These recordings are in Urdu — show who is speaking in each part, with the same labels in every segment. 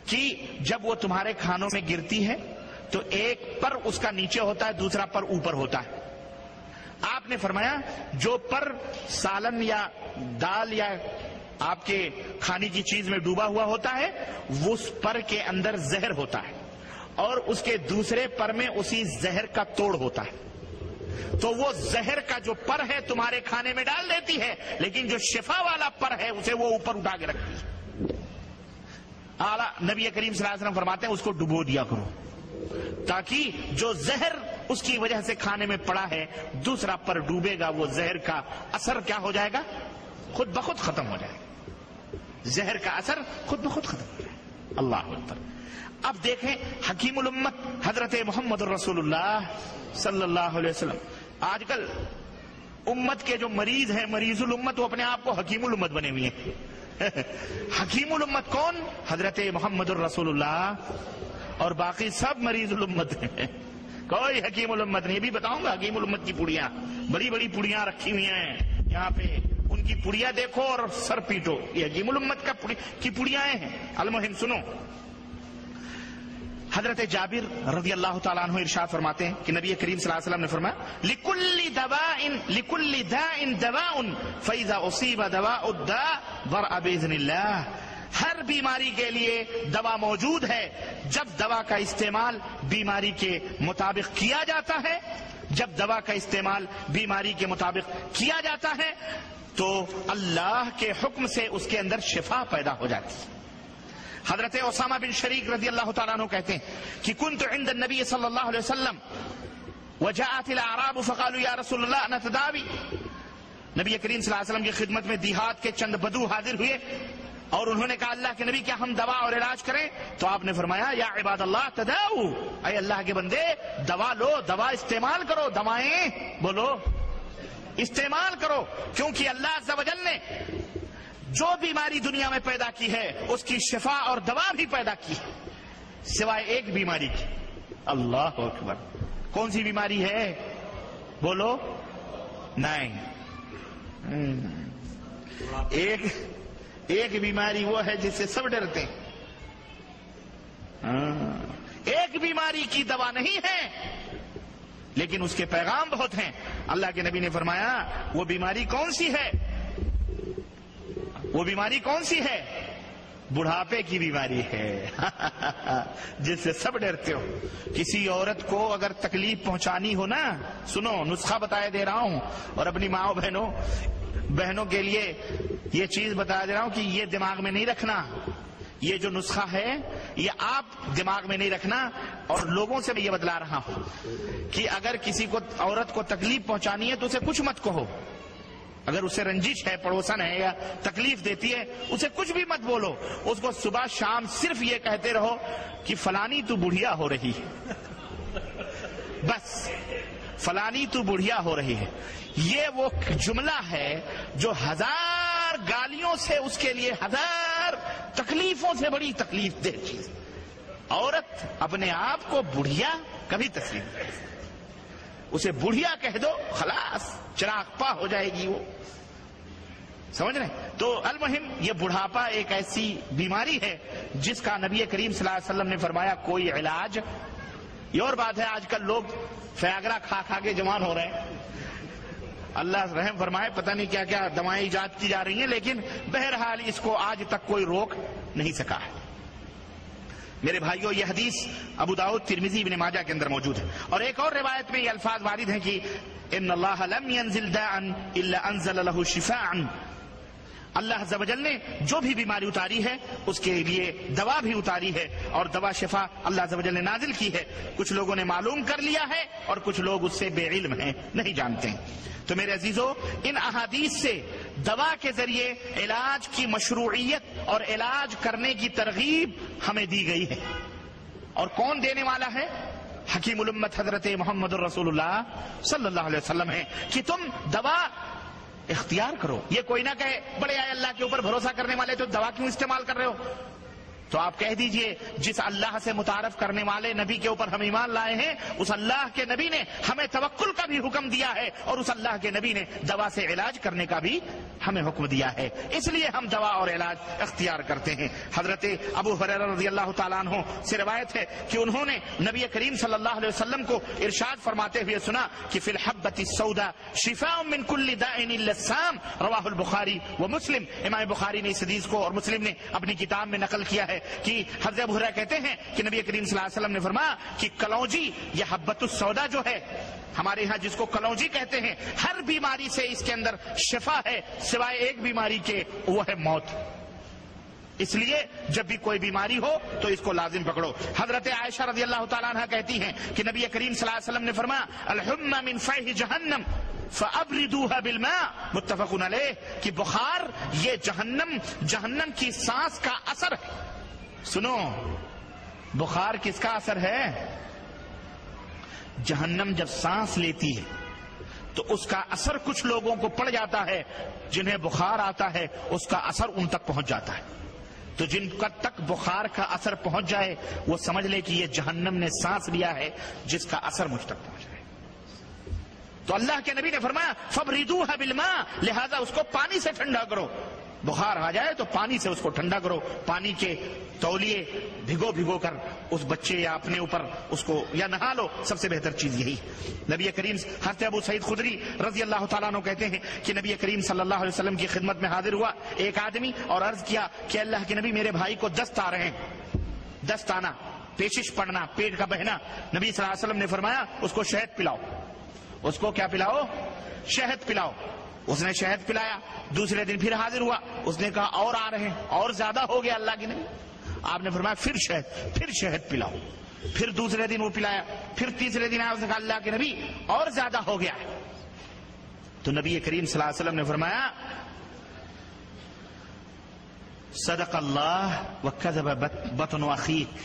Speaker 1: کہ جب وہ تمہارے کھانوں میں گرتی ہے تو ایک پر اس کا نیچے ہوتا ہے، دوسرا پر اوپر ہوتا ہے. آپ نے فرمایا جو پر سالن یا دال یا آپ کے کھانے کی چیز میں ڈوبا ہوا ہوتا ہے اس پر کے اندر زہر ہوتا ہے، اور اس کے دوسرے پر میں اسی زہر کا توڑ ہوتا ہے. تو وہ زہر کا جو پر ہے تمہارے کھانے میں ڈال دیتی ہے، لیکن جو شفا والا پر ہے اسے وہ اوپر اٹھا کے رکھتی ہے. اعلیٰ نبی کریم صلی اللہ علیہ وسلم فرماتے ہیں اس کو ڈبو دیا کرو، تاکہ جو زہر اس کی وجہ سے کھانے میں پڑا ہے دوسرا پر ڈوبے گا، وہ زہر کا اثر کیا ہو جائے گا؟ خود بخود ختم ہو جائے گا. زہر کا اثر خود بخود ختم ہو جائے گا. اللہ اکبر. اب دیکھیں حکیم الامت حضرت محمد الرسول اللہ صلی اللہ علیہ وسلم. آج کل امت کے جو مریض ہیں، مریض الامت، وہ اپنے آپ کو حکیم الامت بنے ہوئے ہیں. حکیم الامت کون؟ حضرت محمد الرسول اللہ، اور باقی سب مریض الامت ہیں. کوئی حکیم الامت نہیں. بھی بتاؤں گا حکیم الامت کی پوڑیاں، بڑی بڑی پوڑیاں رکھی ہوئی ہیں یہاں پہ، ان کی پوڑیاں دیکھو اور سر پیٹو. یہ حکیم الامت کی پوڑیاں ہیں. المہم سنو، حضرت جابر رضی اللہ تعالیٰ عنہ ارشاد فرماتے ہیں کہ نبی کریم صلی اللہ علیہ وسلم نے فرمایا لِكُلِّ دَاءٍ دَوَاءٌ فَإِذَا أُصِيبَ دَوَاءُ الدَّاءِ بَرَأَ بِإِذْنِ اللَّهِ. ہر بیماری کے لیے دوا موجود ہے. جب دوا کا استعمال بیماری کے مطابق کیا جاتا ہے، جب دوا کا استعمال بیماری کے مطابق کیا جاتا ہے تو اللہ کے حکم سے اس کے اندر شفا پیدا ہو جاتی ہے. حضرت اسامہ بن شریک رضی اللہ تعالیٰ عنہ کہتے ہیں کہ كنت عند النبی صلی اللہ علیہ وسلم وجاءت الاعراب فقالوا یا رسول اللہ نتداوی. نبی کریم صلی اللہ علیہ وسلم کی خدمت میں دیہات کے چند بدو حاضر ہوئے اور انہوں نے کہا اللہ کے نبی کیا ہم دوا اور علاج کریں؟ تو آپ نے فرمایا یا عباد اللہ تداؤ، اے اللہ کے بندے دوا لو، دوا استعمال کرو، دوائیں بولو استعمال کرو. کیونکہ اللہ عز و جل نے جو بیماری دنیا میں پیدا کی ہے اس کی شفا اور دوا بھی پیدا کی ہے، سوائے ایک بیماری کی. اللہ اکبر. کون سی بیماری ہے؟ بولو. نہیں. ایک بیماری وہ ہے جس سے سب ڈرتے ہیں. ایک بیماری کی دوا نہیں ہے لیکن اس کے پیغام بہت ہیں. اللہ کے نبی نے فرمایا وہ بیماری کون سی ہے؟ وہ بیماری کون سی ہے؟ بڑھاپے کی بیماری ہے جس سے سب ڈرتے ہو. کسی عورت کو اگر تکلیف پہنچانی ہو نا، سنو نسخہ بتایا دے رہا ہوں، اور اپنی ماں بہنوں کے لیے یہ چیز بتا دے رہا ہوں کہ یہ دماغ میں نہیں رکھنا. یہ جو نسخہ ہے یہ آپ دماغ میں نہیں رکھنا، اور لوگوں سے میں یہ بتلا رہا ہوں کہ اگر کسی کو عورت کو تکلیف پہنچانی ہے تو اسے کچھ مت کہو. اگر اسے رنجش ہے، پڑوسن ہے یا تکلیف دیتی ہے، اسے کچھ بھی مت بولو. اس کو صبح شام صرف یہ کہتے رہو کہ فلانی تو بڑھیا ہو رہی ہے. بس فلانی تو بڑھیا ہو رہی ہے. یہ وہ جملہ ہے جو 1000 گالیوں سے، اس کے لیے 1000 تکلیفوں سے بڑی تکلیف دہ چیز. عورت اپنے آپ کو بڑھیا کبھی تسلیم نہیں کرتی. اسے بڑھیا کہہ دو، خلاص چراغ پا ہو جائے گی. وہ سمجھ رہے ہیں؟ تو المہم یہ بڑھاپا ایک ایسی بیماری ہے جس کا نبی کریم صلی اللہ علیہ وسلم نے فرمایا کوئی علاج. یہ اور بات ہے آج کل لوگ فیاگرا کھا کھا کے جوان ہو رہے ہیں. اللہ رحم فرمائے، پتہ نہیں کیا کیا دوائیں ایجاد کی جا رہی ہیں، لیکن بہرحال اس کو آج تک کوئی روک نہیں سکا ہے. میرے بھائیو یہ حدیث ابو داؤد، ترمذی، ابن ماجہ کے اندر موجود ہے. اور ایک اور روایت میں یہ الفاظ وارد ہیں کہ ان اللہ لم ينزل داء الا انزل له شفاء. اللہ عز و جل نے جو بھی بیماری اتاری ہے اس کے لیے دوا بھی اتاری ہے، اور دوا شفا اللہ عز و جل نے نازل کی ہے. کچھ لوگوں نے معلوم کر لیا ہے اور کچھ لوگ اس سے بے علم ہیں، نہیں جانتے ہیں. تو میرے عزیزو، ان احادیث سے دوا کے ذریعے علاج کی مشروعیت اور علاج کرنے کی ترغیب ہمیں دی گئی ہے. اور کون دینے والا ہے؟ حکیم الامت حضرت محمد الرسول اللہ صلی اللہ علیہ وسلم ہے کہ تم دوا اختیار کرو. یہ کوئی نہ کہے بڑے آئے اللہ کے اوپر بھروسہ کرنے والے تو دوا کیوں استعمال کر رہے ہو؟ تو آپ کہہ دیجئے جس اللہ سے متعارف کرنے والے نبی کے اوپر ہم ایمان لائے ہیں اس اللہ کے نبی نے ہمیں توکل کا بھی حکم دیا ہے، اور اس اللہ کے نبی نے دوا سے علاج کرنے کا بھی ہمیں حکم دیا ہے، اس لیے ہم دوا اور علاج اختیار کرتے ہیں۔ حضرت ابو ہریرہ رضی اللہ تعالیٰ عنہ سے روایت ہے کہ انہوں نے نبی کریم صلی اللہ علیہ وسلم کو ارشاد فرماتے ہوئے سنا کہ فی الحبۃ السوداء شفاء من کل داء الا السام، رواہ البخاری و مسلم۔ امام بخاری نے اس حدیث کو اور مسلم نے اپنی کتاب میں نقل کیا ہے کہ حضرت ابو ہریرہ کہتے ہیں کہ نبی کریم صلی اللہ علیہ وسلم نے فرمایا کہ کلونجی یہ حبۃ السوداء جو ہے ہمارے ہاں جس کو کلونجی کہتے ہیں، ہر بیماری سے اس کے اندر شفا ہے سوائے ایک بیماری کے، وہ ہے موت۔ اس لیے جب بھی کوئی بیماری ہو تو اس کو لازم پکڑو۔ حضرت عائشہ رضی اللہ تعالیٰ عنہ کہتی ہیں کہ نبی کریم صلی اللہ علیہ وسلم نے فرمایا الحمى من فیح جہنم فابردوها بالماء، متفق علیہ، کہ بخار یہ جہنم کی سانس کا اثر ہے۔ سنو، بخار کس کا اثر ہے؟ جہنم جب سانس لیتی ہے تو اس کا اثر کچھ لوگوں کو پڑ جاتا ہے، جنہیں بخار آتا ہے اس کا اثر ان تک پہنچ جاتا ہے۔ تو جن تک بخار کا اثر پہنچ جائے وہ سمجھ لے کہ یہ جہنم نے سانس لیا ہے جس کا اثر مجھ تک پہنچ جائے۔ تو اللہ کے نبی نے فرمایا فبردوها بالماء، لہذا اس کو پانی سے ٹھنڈا کرو۔ بخار آ جائے تو پانی سے اس کو ٹھنڈا کرو، پانی کے تولیے بھگو کر اس بچے یا اپنے اوپر اس کو یا نہا لو، سب سے بہتر چیز یہی۔ نبی کریم حضرت ابو سعید خدری رضی اللہ تعالیٰ عنہ کہتے ہیں کہ نبی کریم صلی اللہ علیہ وسلم کی خدمت میں حاضر ہوا ایک آدمی اور عرض کیا کہ اللہ کے نبی میرے بھائی کو دست آ رہے ہیں، دست آنا، پیشش پڑنا، پیٹ کا بہنا۔ نبی صلی اللہ علیہ وسلم نے فرمایا اس کو شہد پلاؤ۔ اس کو کیا پلاؤ؟ شہد پلاؤ۔ اس نے شہد پلایا۔ دوسرے دن پھر حاضر ہوا، اس نے کہا اور آ رہے ہیں، اور زیادہ ہو گیا اللہ کے نبی۔ آپ نے فرمایا پھر شہد پلاؤ۔ پھر دوسرے دن وہ پلایا، پھر تیسرے دن آیا، اس نے کہا اللہ کے نبی اور زیادہ ہو گیا۔ تو نبی کریم صلی اللہ علیہ وسلم نے فرمایا صدق اللہ وکذب بطن اخیک،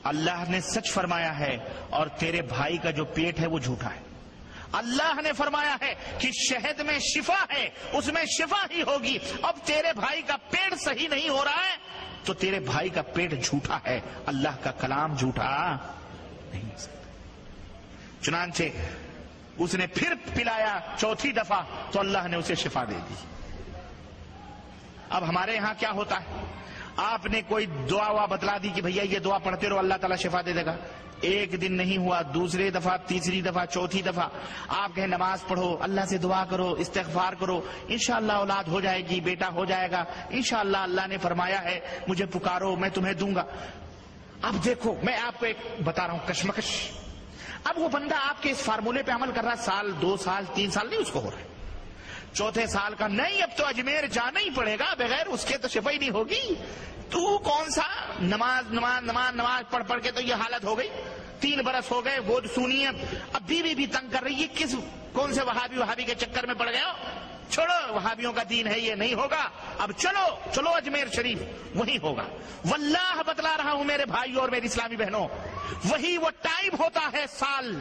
Speaker 1: اللہ نے سچ فرمایا ہے اور تیرے بھائی کا جو پیٹ ہے وہ جھوٹا ہے۔ اللہ نے فرمایا ہے کہ شہد میں شفا ہے، اس میں شفا ہی ہوگی۔ اب تیرے بھائی کا پیٹ صحیح نہیں ہو رہا ہے تو تیرے بھائی کا پیٹ جھوٹا ہے، اللہ کا کلام جھوٹا نہیں ہو سکتا۔ چنانچہ اس نے پھر پلایا چوتھی دفعہ تو اللہ نے اسے شفا دے دی۔ اب ہمارے یہاں کیا ہوتا ہے، آپ نے کوئی دعا بتلا دی کہ بھیا یہ دعا پڑھتے رہو اللہ تعالیٰ شفا دے دے گا، ایک دن نہیں ہوا، دوسرے دفعہ، تیسری دفعہ، چوتھی دفعہ آپ کہیں نماز پڑھو، اللہ سے دعا کرو، استغفار کرو، انشاءاللہ اولاد ہو جائے گی، بیٹا ہو جائے گا، انشاءاللہ اللہ نے فرمایا ہے مجھے پکارو میں تمہیں دوں گا۔ اب دیکھو میں آپ کو ایک بتا رہا ہوں کشمکش۔ اب وہ بندہ آپ کے اس فارمولے پہ عمل کر رہا ہے، سال 2 سال 3 سال نہیں اس کو ہو رہا ہے، چوتھے سال کا نہیں اب تو اجمیر جانا ہی پڑے گا، بغیر اس کے تو شفا ہی نہیں ہوگی۔ تو کون سا نماز پڑھ کے تو یہ حالت ہو گئی، 3 برس ہو گئے، گود سونی ہے، اب بیوی بھی تنگ کر رہی ہے، کون سے وہابی کے چکر میں پڑ گئے ہو؟ چھوڑو، وہابیوں کا دین ہے یہ نہیں ہوگا، اب چلو اجمیر شریف وہی ہوگا۔ واللہ بتلا رہا ہوں میرے بھائی اور میری اسلامی بہنوں، وہی وہ ٹائم ہوتا ہے سال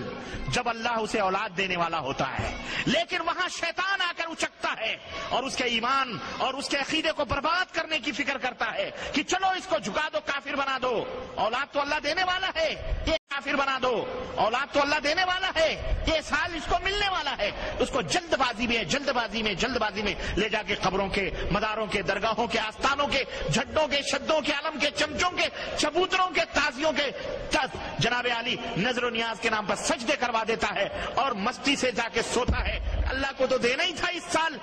Speaker 1: جب اللہ اسے اولاد دینے والا ہوتا ہے، لیکن وہاں شیطان آ کر اچکتا ہے اور اس کے ایمان اور اس کے عقیدے کو برباد کرنے کی فکر کرتا ہے کہ چلو اس کو جھکا دو، کافر بنا دو، اولاد تو اللہ دینے والا ہے، یہ کافر بنا دو، اولاد تو اللہ دینے والا ہے، یہ سال اس کو ملنے والا ہے۔ اس کو جلد بازی میں لے جا کے قبروں کے، مداروں کے، درگاہوں کے، آستانوں کے، جھڈوں کے، شدوں کے، علم کے، چمچوں کے، چبوتروں کے، تازیوں کے جناب علی نظر و نیاز کے نام پر سجدے کروا دیتا ہے اور مستی سے جا کے سوتا ہے۔ اللہ کو تو دینا ہی تھا اس سال،